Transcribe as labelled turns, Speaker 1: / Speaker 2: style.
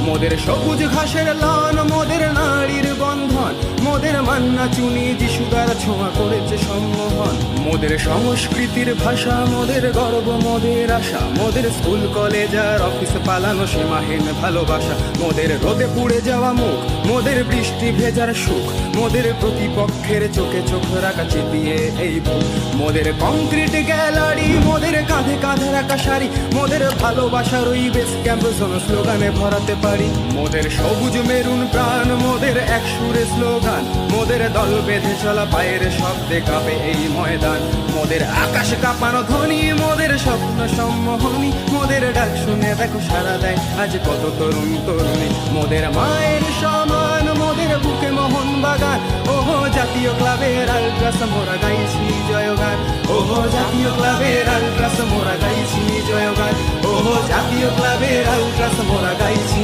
Speaker 1: মোদের সবুজ ঘাসের লন, মোদের নারীর বন্ধন, মোদের মান্না চুনি যিশুদার ছোঁয়া করেছে সম্মোহন। মোদের সংস্কৃতির ভাষা, মোদের গর্ব, মোদের আশা, মোদের স্কুল কলেজ আর অফিস পালানো সীমাহীন ভালোবাসা। মোদের রোদে পুড়ে যাওয়া মুখ, মোদের বৃষ্টি ভেজার সুখ, মোদের প্রতিপক্ষের চোখে চোখ রাখা চিপিয়ে এই বুক। মোদের কংক্রিট গ্যালারি, মোদের কাঁধে কাঁধে রাখা শাড়ি, মোদের ভালোবাসার ওই বেস ক্যাম্প জোন স্লোগানে ভরাতে পারি। মোদের সবুজ মেরুন প্রাণ, মোদের এক সুরে স্লোগান, মোদের দল বেঁধে চলা পায়ের শব্দে কাঁপে এই ময়দান। মোদের আকাশ কাঁপানো ধ্বনি, মোদের স্বপ্ন সম্মোহনী, মোদের ডাক শুনে দেখো সারা দেয় আজ কত তরুণ তরুণী। মোদের মায়ের সমান, মোদের বুকে মোহন বাগান, ওহো জাতীয় ক্লাবের আলট্রাস মোরা গাইছি জয়গান। ওহো জাতীয় ক্লাবের আলট্রাস মোরা গাইছি জয়গান। ওহো জাতীয় ক্লাবের আলট্রাস মোরা গাইছি